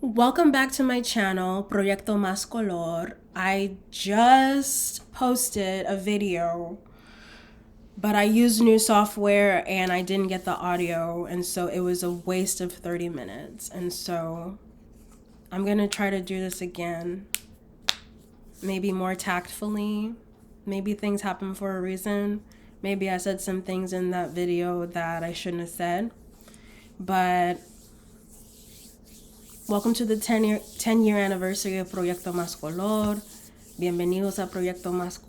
Welcome back to my channel, Proyecto Más. I just posted a video, but I used new software and I didn't get the audio, and so it was a waste of 30 minutes. And so I'm gonna try to do this again, maybe more tactfully. Maybe things happen for a reason. Maybe I said some things in that video that I shouldn't have said. But welcome to the 10-year anniversary of Proyecto Más. Bienvenidos a Proyecto Más.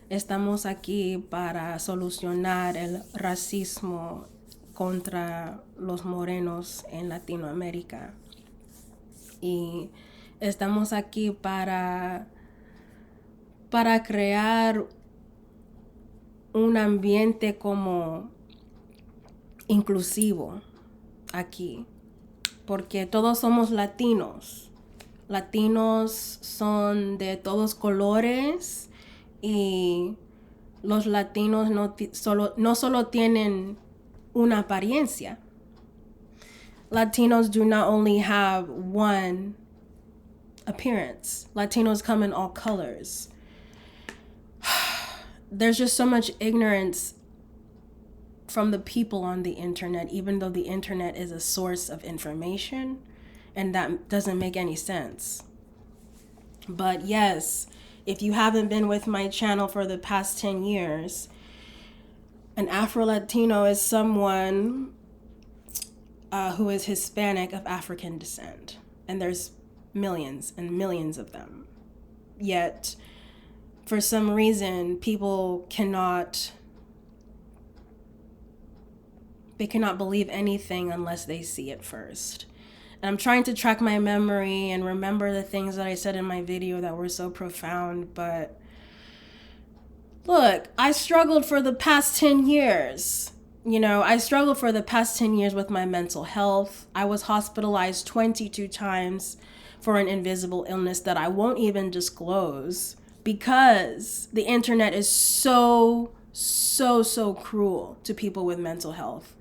Estamos aquí para solucionar el racismo contra los morenos en Latinoamérica. Y estamos aquí para crear un ambiente como inclusivo aquí. Porque todos somos latinos. Latinos son de todos colores y los latinos no solo tienen una apariencia. Latinos do not only have one appearance. Latinos come in all colors. There's just so much ignorance from the people on the internet, even though the internet is a source of information, and that doesn't make any sense. But yes, if you haven't been with my channel for the past 10 years, an Afro-Latino is someone who is Hispanic of African descent, and there's millions and millions of them. Yet, for some reason, people cannot believe anything unless they see it first. And I'm trying to track my memory and remember the things that I said in my video that were so profound, but look, I struggled for the past 10 years. I struggled for the past 10 years with my mental health. I was hospitalized 22 times for an invisible illness that I won't even disclose because the internet is so cruel to people with mental health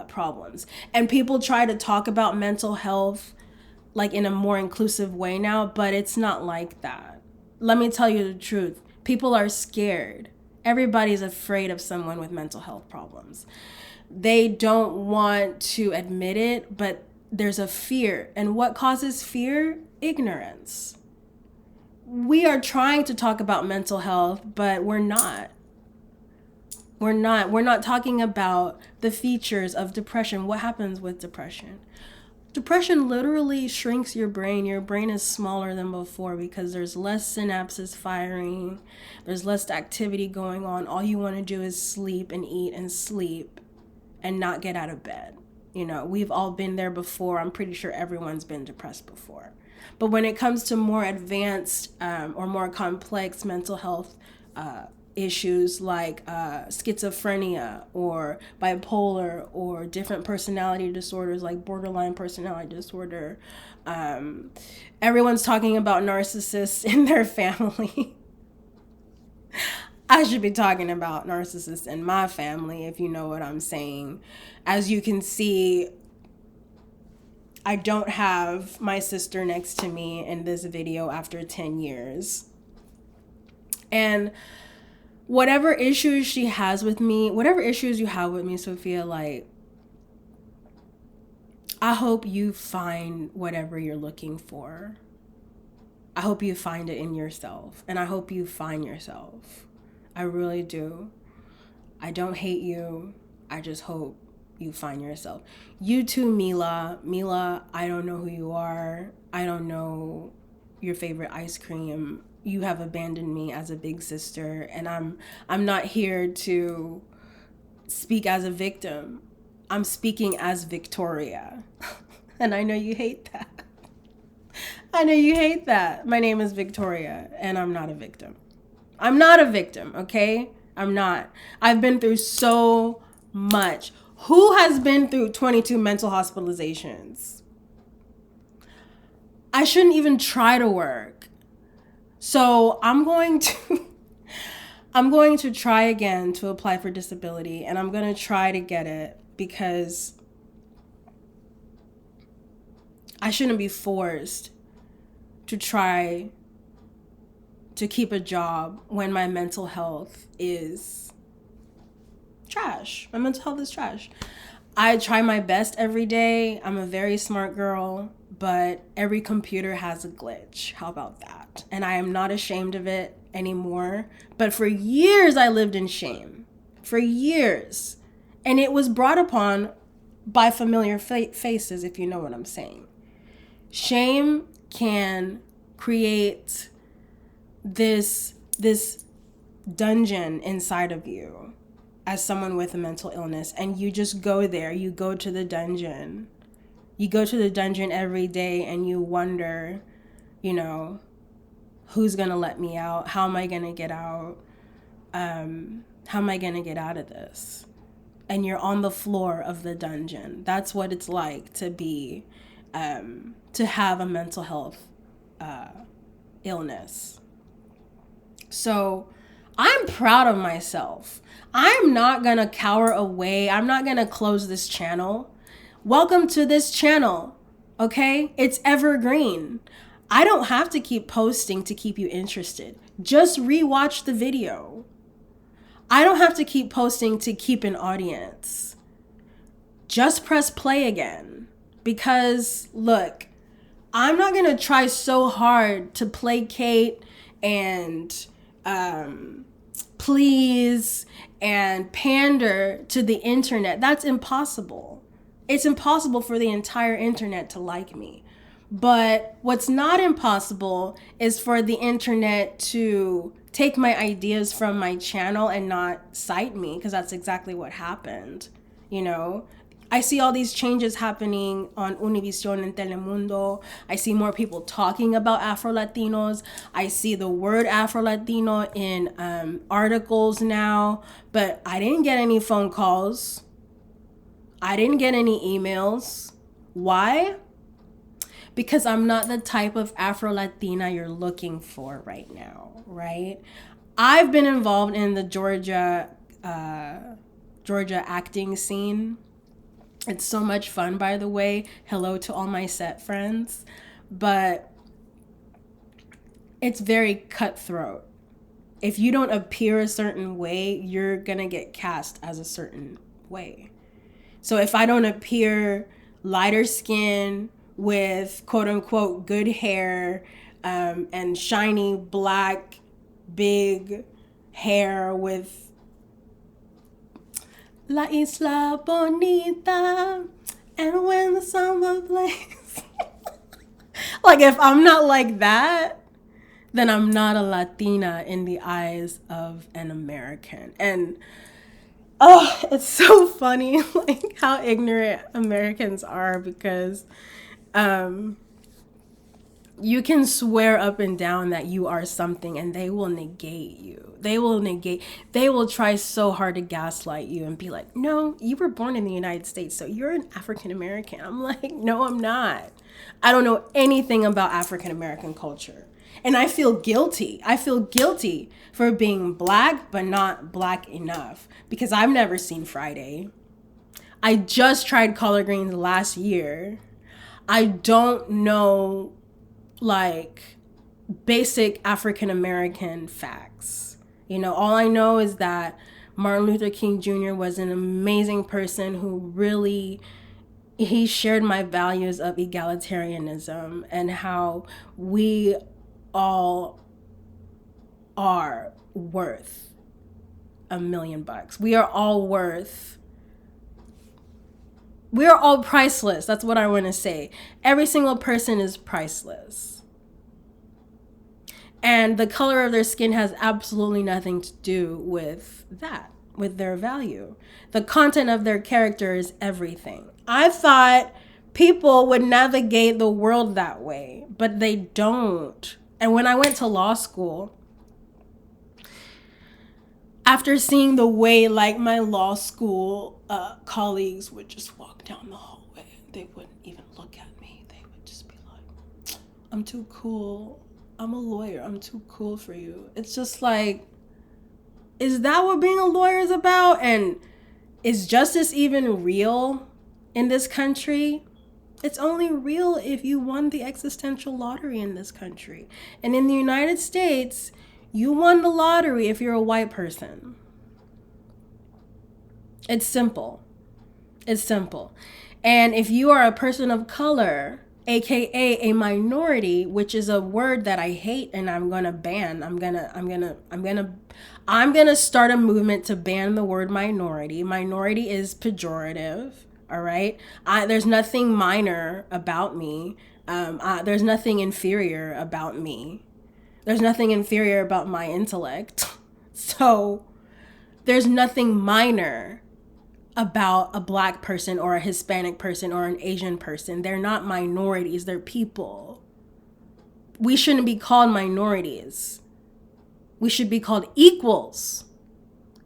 problems. And people try to talk about mental health like in a more inclusive way now, but it's not like that. Let me tell you the truth. People are scared. Everybody's afraid of someone with mental health problems. They don't want to admit it, but there's a fear. And what causes fear? Ignorance. We are trying to talk about mental health, but we're not. We're not talking about the features of depression. What happens with depression? Depression literally shrinks your brain. Your brain is smaller than before because there's less synapses firing. There's less activity going on. All you want to do is sleep and eat and sleep and not get out of bed. We've all been there before. I'm pretty sure everyone's been depressed before. But when it comes to more advanced or more complex mental health issues like schizophrenia or bipolar or different personality disorders like borderline personality disorder, everyone's talking about narcissists in their family. I should be talking about narcissists in my family, if you know what I'm saying. As you can see, I don't have my sister next to me in this video after 10 years. And whatever issues she has with me, whatever issues you have with me, Sophia, I hope you find whatever you're looking for. I hope you find it in yourself, and I hope you find yourself. I really do. I don't hate you. I just hope you find yourself. You too, Mila. Mila, I don't know who you are. I don't know your favorite ice cream. You have abandoned me as a big sister, and I'm not here to speak as a victim. I'm speaking as Victoria. And I know you hate that. I know you hate that. My name is Victoria, and I'm not a victim. I'm not a victim, okay? I'm not. I've been through so much. Who has been through 22 mental hospitalizations? I shouldn't even try to work. So I'm going to try again to apply for disability, and I'm going to try to get it because I shouldn't be forced to try to keep a job when my mental health is trash. My mental health is trash. I try my best every day. I'm a very smart girl, but every computer has a glitch. How about that? And I am not ashamed of it anymore. But for years, I lived in shame. For years. And it was brought upon by familiar faces, if you know what I'm saying. Shame can create this dungeon inside of you as someone with a mental illness, and you just go there. You go to the dungeon. You go to the dungeon every day and you wonder, who's gonna let me out? How am I gonna get out? How am I gonna get out of this? And you're on the floor of the dungeon. That's what it's like to be, to have a mental health illness. So I'm proud of myself. I'm not going to cower away. I'm not going to close this channel. Welcome to this channel, okay? It's evergreen. I don't have to keep posting to keep you interested. Just rewatch the video. I don't have to keep posting to keep an audience. Just press play again. Because, look, I'm not going to try so hard to placate and please and pander to the internet. That's impossible. It's impossible for the entire internet to like me. But what's not impossible is for the internet to take my ideas from my channel and not cite me, because that's exactly what happened. I see all these changes happening on Univision and Telemundo. I see more people talking about Afro-Latinos. I see the word Afro-Latino in articles now, but I didn't get any phone calls. I didn't get any emails. Why? Because I'm not the type of Afro-Latina you're looking for right now, right? I've been involved in the Georgia acting scene. It's so much fun, by the way. Hello to all my set friends. But it's very cutthroat. If you don't appear a certain way, you're going to get cast as a certain way. So if I don't appear lighter skin with quote unquote good hair and shiny black big hair with La Isla Bonita, and when the samba plays. Like, if I'm not like that, then I'm not a Latina in the eyes of an American. And, it's so funny, like, how ignorant Americans are, because you can swear up and down that you are something and they will negate you. They will try so hard to gaslight you and be like, no, you were born in the United States, so you're an African American. I'm like, no, I'm not. I don't know anything about African American culture. And I feel guilty. I feel guilty for being black, but not black enough, because I've never seen Friday. I just tried collard greens last year. I don't know, like, basic African American facts. All I know is that Martin Luther King Jr. was an amazing person who he shared my values of egalitarianism and how we all are worth $1 million. We are all priceless. That's what I want to say. Every single person is priceless. And the color of their skin has absolutely nothing to do with that, with their value. The content of their character is everything. I thought people would navigate the world that way, but they don't. And when I went to law school, after seeing the way, like, my law school colleagues would just walk down the hallway, they wouldn't even look at me. They would just be like, I'm too cool. I'm a lawyer. I'm too cool for you. It's just like, is that what being a lawyer is about? And is justice even real in this country? It's only real if you won the existential lottery in this country. And in the United States, you won the lottery if you're a white person. It's simple. It's simple. And if you are a person of color, aka a minority, which is a word that I hate and I'm gonna ban. I'm gonna start a movement to ban the word minority. Minority is pejorative. All right. There's nothing minor about me. There's nothing inferior about me. There's nothing inferior about my intellect. So there's nothing minor about a black person or a Hispanic person or an Asian person. They're not minorities, they're people. We shouldn't be called minorities. We should be called equals.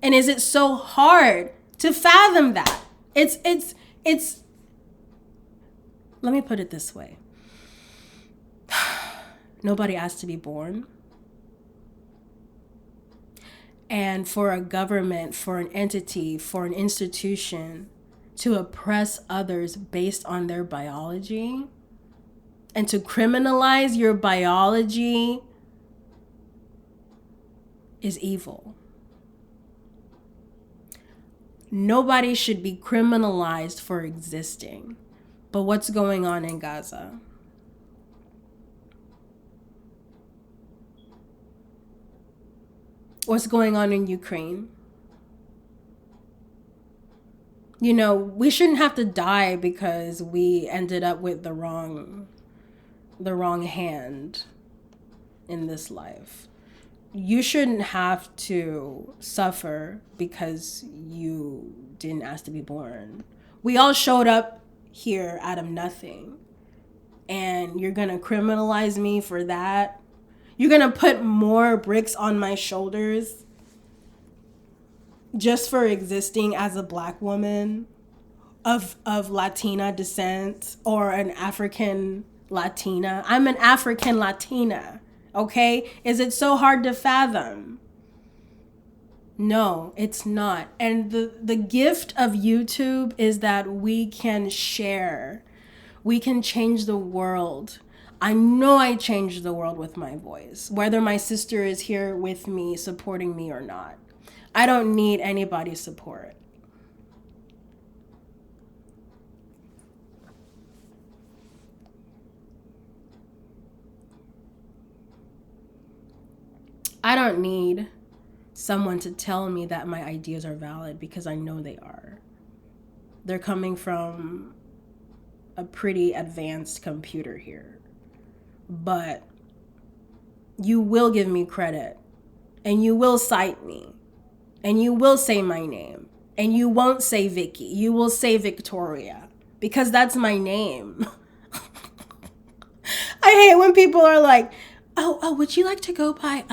And is it so hard to fathom that? It's let me put it this way. Nobody asked to be born. And for a government, for an entity, for an institution to oppress others based on their biology and to criminalize your biology is evil. Nobody should be criminalized for existing. But what's going on in Gaza? What's going on in Ukraine? You know, we shouldn't have to die because we ended up with the wrong hand in this life. You shouldn't have to suffer because you didn't ask to be born. We all showed up here out of nothing. And you're gonna criminalize me for that? You're gonna put more bricks on my shoulders just for existing as a black woman of Latina descent or an African Latina. I'm an African Latina, okay? Is it so hard to fathom? No, it's not. And the gift of YouTube is that we can share. We can change the world. I know I changed the world with my voice, whether my sister is here with me, supporting me or not. I don't need anybody's support. I don't need someone to tell me that my ideas are valid because I know they are. They're coming from a pretty advanced computer here. But you will give me credit and you will cite me and you will say my name and you won't say Vicky. You will say Victoria because that's my name. I hate when people are like, oh, would you like to go by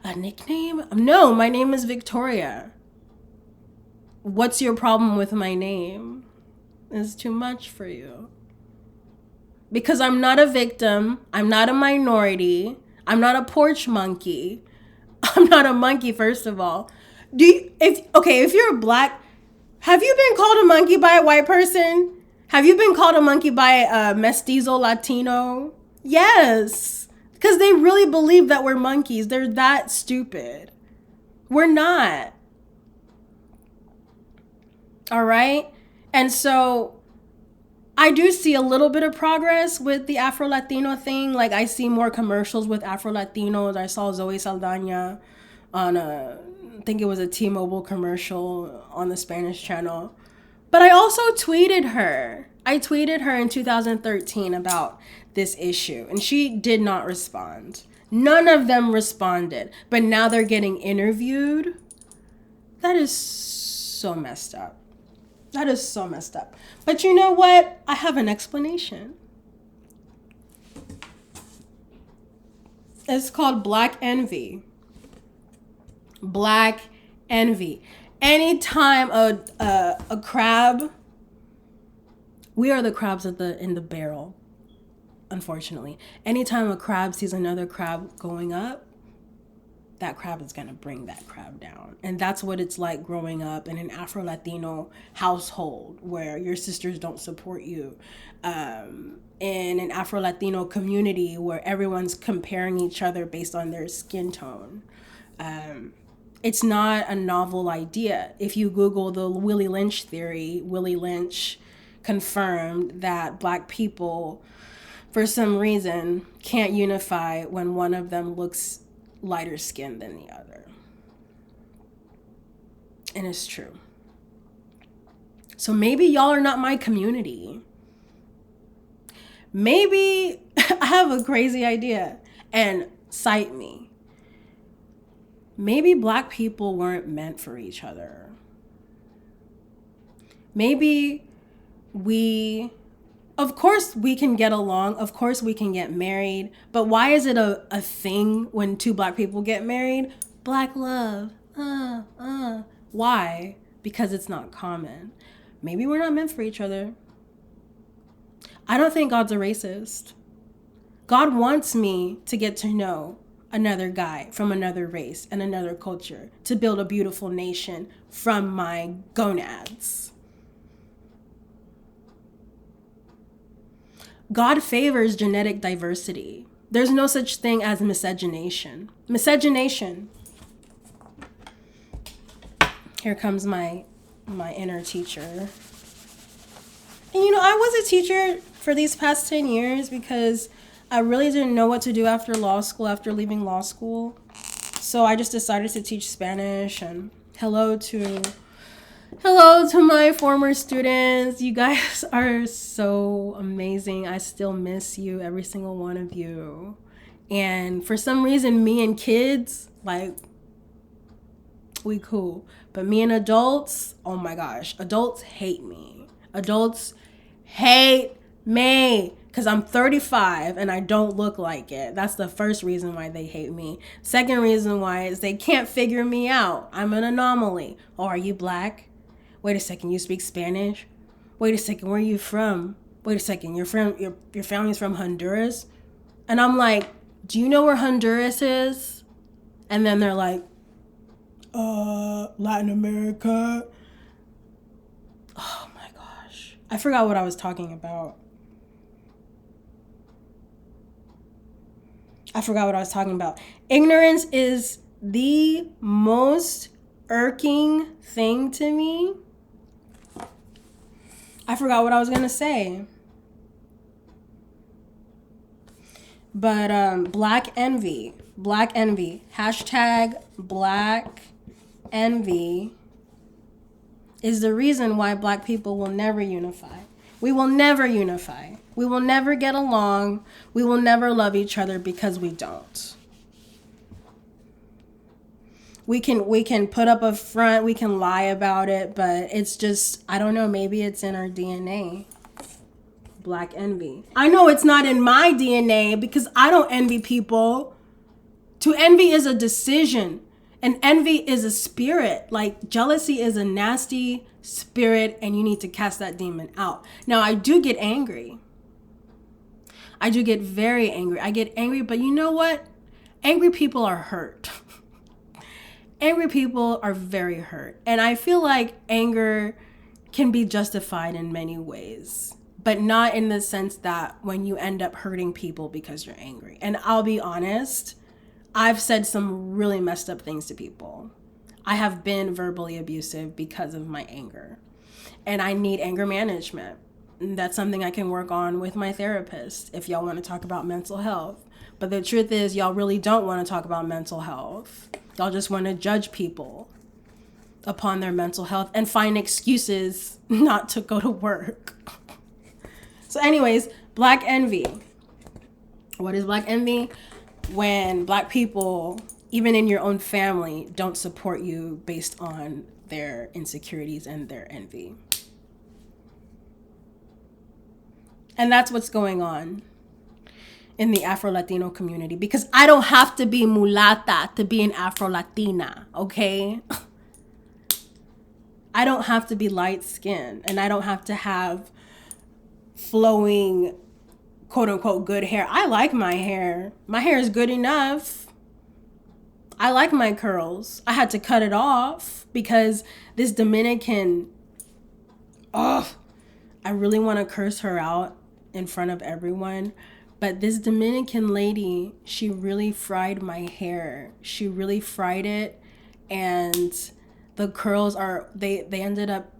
a nickname? No, my name is Victoria. What's your problem with my name? It's too much for you. Because I'm not a victim. I'm not a minority. I'm not a porch monkey. I'm not a monkey, first of all. If you're black, have you been called a monkey by a white person? Have you been called a monkey by a mestizo Latino? Yes. Because they really believe that we're monkeys. They're that stupid. We're not. All right? And so I do see a little bit of progress with the Afro-Latino thing. Like, I see more commercials with Afro-Latinos. I saw Zoe Saldana on I think it was a T-Mobile commercial on the Spanish channel. But I also tweeted her. I tweeted her in 2013 about this issue, and she did not respond. None of them responded. But now they're getting interviewed. That is so messed up. That is so messed up. But you know what? I have an explanation. It's called Black Envy. Black Envy. Anytime a crab, we are the crabs in the barrel, unfortunately. Anytime a crab sees another crab going up, that crab is going to bring that crab down. And that's what it's like growing up in an Afro-Latino household where your sisters don't support you. In an Afro-Latino community where everyone's comparing each other based on their skin tone. It's not a novel idea. If you Google the Willie Lynch theory, Willie Lynch confirmed that Black people, for some reason, can't unify when one of them looks lighter skinned than the other. And it's true. So maybe y'all are not my community. Maybe I have a crazy idea, and cite me. Maybe Black people weren't meant for each other. Maybe of course we can get along, of course we can get married, but why is it a thing when two Black people get married? Black love, Why? Because it's not common. Maybe we're not meant for each other. I don't think God's a racist. God wants me to get to know another guy from another race and another culture to build a beautiful nation from my gonads. God favors genetic diversity. There's no such thing as miscegenation. Miscegenation. Here comes my inner teacher. And I was a teacher for these past 10 years because I really didn't know what to do after leaving law school. So I just decided to teach Spanish, and hello to my former students. You guys are so amazing. I still miss you, every single one of you. And for some reason, me and kids, we cool. But me and adults, oh my gosh, adults hate me. Adults hate me because I'm 35 and I don't look like it. That's the first reason why they hate me. Second reason why is they can't figure me out. I'm an anomaly. Oh, are you Black? Wait a second, you speak Spanish? Wait a second, where are you from? Wait a second, your family's from Honduras? And I'm like, do you know where Honduras is? And then they're like, Latin America. Oh my gosh. I forgot what I was talking about. Ignorance is the most irking thing to me. I forgot what I was going to say. But Black envy. Hashtag Black envy is the reason why Black people will never unify. We will never unify. We will never get along. We will never love each other because we don't. We can put up a front, we can lie about it, but it's just, I don't know, maybe it's in our DNA. Black envy. I know it's not in my DNA because I don't envy people. To envy is a decision, and envy is a spirit. Jealousy is a nasty spirit, and you need to cast that demon out. Now, I do get angry. I do get very angry. I get angry, but you know what? Angry people are hurt. Angry people are very hurt. And I feel like anger can be justified in many ways, but not in the sense that when you end up hurting people because you're angry. And I'll be honest, I've said some really messed up things to people. I have been verbally abusive because of my anger. And I need anger management. And that's something I can work on with my therapist if y'all want to talk about mental health. But the truth is, y'all really don't want to talk about mental health. Y'all just want to judge people upon their mental health and find excuses not to go to work. So anyways, Black envy. What is Black envy? When Black people, even in your own family, don't support you based on their insecurities and their envy. And that's what's going on in the Afro-Latino community, because I don't have to be mulata to be an Afro-Latina, okay? I don't have to be light-skinned, and I don't have to have flowing, quote-unquote, good hair. I like my hair. My hair is good enough. I like my curls. I had to cut it off because this Dominican, I really want to curse her out in front of everyone. But this Dominican lady, she really fried my hair. She really fried it. And the curls they ended up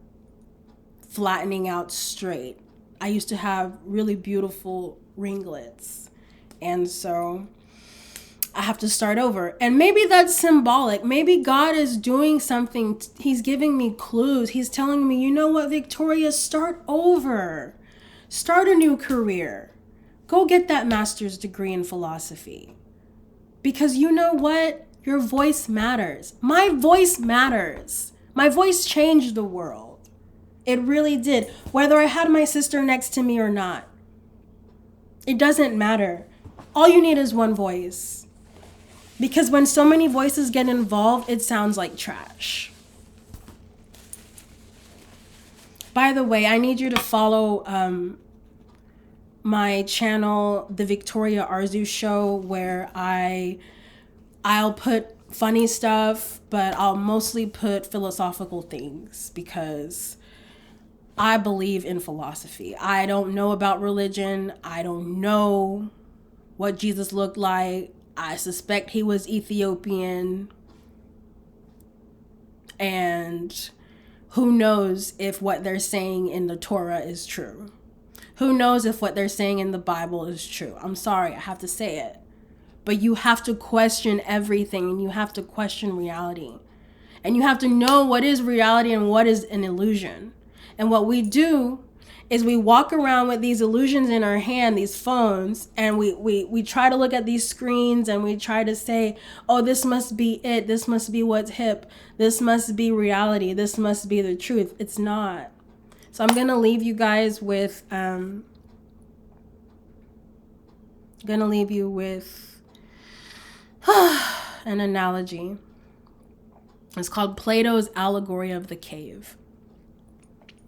flattening out straight. I used to have really beautiful ringlets. And so I have to start over. And maybe that's symbolic. Maybe God is doing something. He's giving me clues. He's telling me, you know what, Victoria, start over. Start a new career. Go get that master's degree in philosophy. Because you know what? Your voice matters. My voice matters. My voice changed the world. It really did. Whether I had my sister next to me or not. It doesn't matter. All you need is one voice. Because when so many voices get involved, it sounds like trash. By the way, I need you to follow my channel, The Victoria Arzu Show, where I'll put funny stuff, but I'll mostly put philosophical things because I believe in philosophy. I don't know about religion. I don't know what Jesus looked like. I suspect he was Ethiopian. And who knows if what they're saying in the Torah is true? Who knows if what they're saying in the Bible is true? I'm sorry, I have to say it. But you have to question everything, and you have to question reality. And you have to know what is reality and what is an illusion. And what we do is we walk around with these illusions in our hand, these phones, and we try to look at these screens and we try to say, oh, this must be it. This must be what's hip. This must be reality. This must be the truth. It's not. So I'm going to leave you guys with, an analogy. It's called Plato's Allegory of the Cave.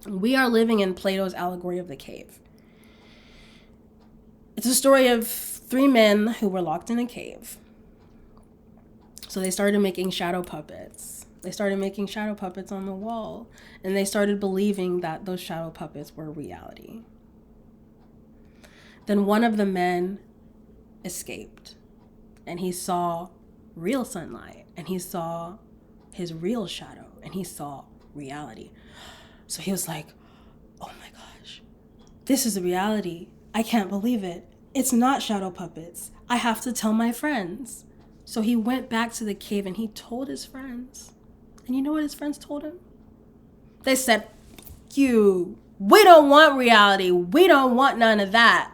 We are living in Plato's Allegory of the Cave. It's a story of 3 men who were locked in a cave. So they started making shadow puppets. They started making shadow puppets on the wall, and they started believing that those shadow puppets were reality. Then one of the men escaped, and he saw real sunlight, and he saw his real shadow, and he saw reality. So he was like, oh my gosh, this is a reality. I can't believe it. It's not shadow puppets. I have to tell my friends. So he went back to the cave and he told his friends. And you know what his friends told him? They said, we don't want reality. We don't want none of that.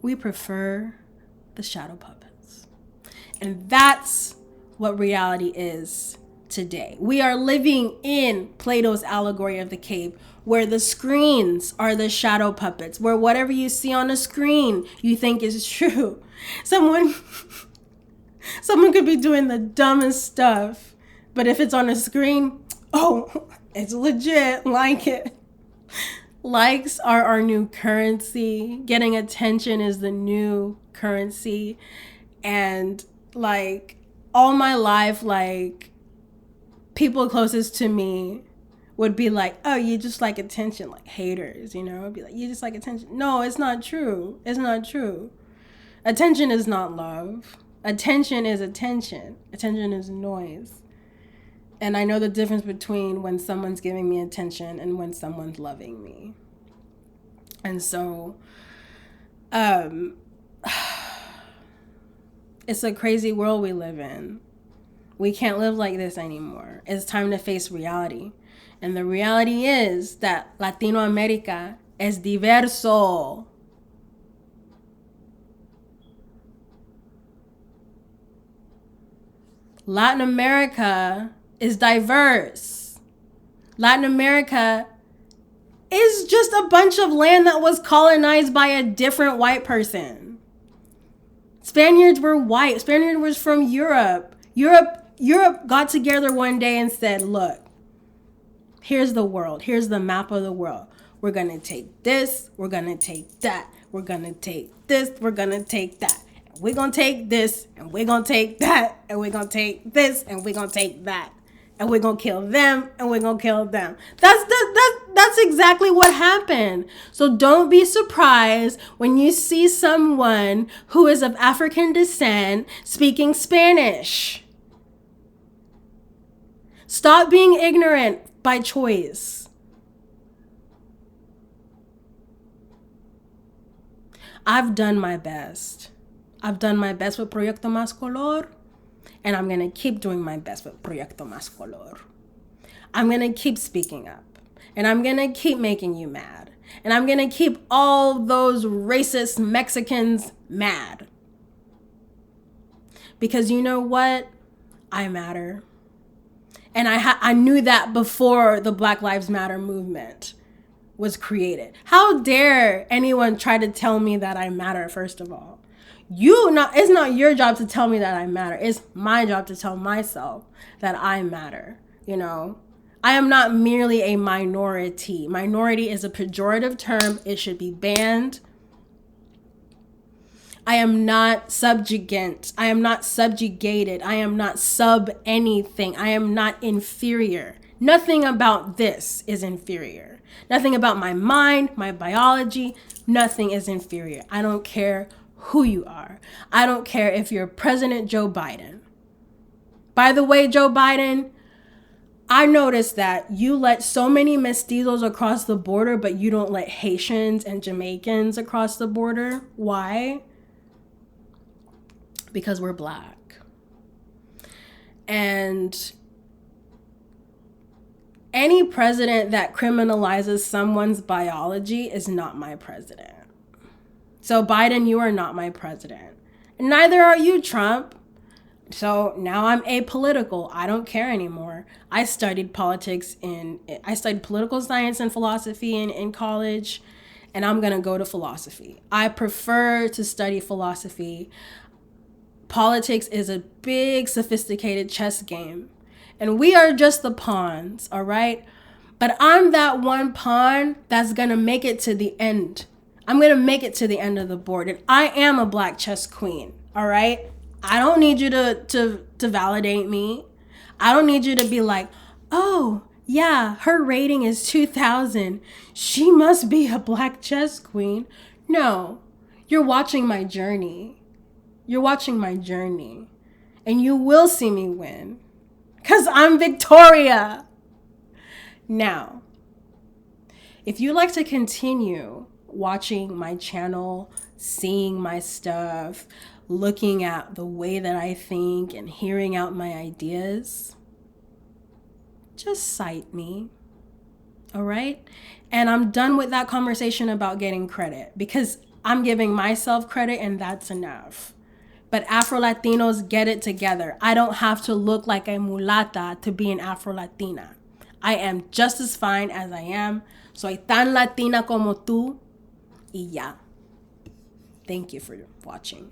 We prefer the shadow puppets. And that's what reality is today. We are living in Plato's Allegory of the Cave, where the screens are the shadow puppets, where whatever you see on a screen you think is true. Someone could be doing the dumbest stuff, but if it's on a screen, oh, it's legit, like it. Likes are our new currency. Getting attention is the new currency. And like all my life, like people closest to me would be like, oh, you just like attention, like haters, you know? I'd be like, you just like attention. No, it's not true. It's not true. Attention is not love. Attention is attention. Attention is noise. And I know the difference between when someone's giving me attention and when someone's loving me. And so, it's a crazy world we live in. We can't live like this anymore. It's time to face reality. And the reality is that Latino America es diverso. Latin America is diverse. Latin America is just a bunch of land that was colonized by a different white person. Spaniards were white. Spaniards was from Europe. Europe got together one day and said, look, here's the world. Here's the map of the world. We're going to take this. We're going to take that. We're going to take this. We're going to take that. we're going to take this, and we're going to take that, and we're going to take this, and we're going to take that. And we're going to kill them, and we're going to kill them. That's exactly what happened. So don't be surprised when you see someone who is of African descent speaking Spanish. Stop being ignorant by choice. I've done my best. I've done my best with Proyecto Más color. And I'm going to keep doing my best with Proyecto Más color. I'm going to keep speaking up. And I'm going to keep making you mad. And I'm going to keep all those racist Mexicans mad. Because you know what? I matter. And I knew that before the Black Lives Matter movement was created. How dare anyone try to tell me that I matter, first of all? It's not your job to tell me that I matter. It's my job to tell myself that I matter. I am not merely a minority. Minority is a pejorative term. It should be banned. I am not subjugant. I am not subjugated. I am not sub anything. I am not inferior. Nothing about this is inferior. Nothing about my mind, my biology, nothing is inferior. I don't care who you are. I don't care if you're President Joe Biden. By the way, Joe Biden, I noticed that you let so many mestizos across the border, but you don't let Haitians and Jamaicans across the border. Why? Because we're Black. And any president that criminalizes someone's biology is not my president. So Biden, you are not my president. And neither are you, Trump. So now I'm apolitical. I don't care anymore. I studied political science and philosophy in college, and I'm going to go to philosophy. I prefer to study philosophy. Politics is a big, sophisticated chess game, and we are just the pawns, all right? But I'm that one pawn that's going to make it to the end. I'm going to make it to the end of the board, and I am a Black chess queen, all right? I don't need you to validate me. I don't need you to be like, oh, yeah, her rating is 2,000. She must be a Black chess queen. No, you're watching my journey. You're watching my journey. And you will see me win. Because I'm Victoria. Now, if you like to continue watching my channel, seeing my stuff, looking at the way that I think and hearing out my ideas, just cite me, all right? And I'm done with that conversation about getting credit because I'm giving myself credit and that's enough. But Afro-Latinos, get it together. I don't have to look like a mulata to be an Afro-Latina. I am just as fine as I am. Soy tan Latina como tú. Y ya. Thank you for watching.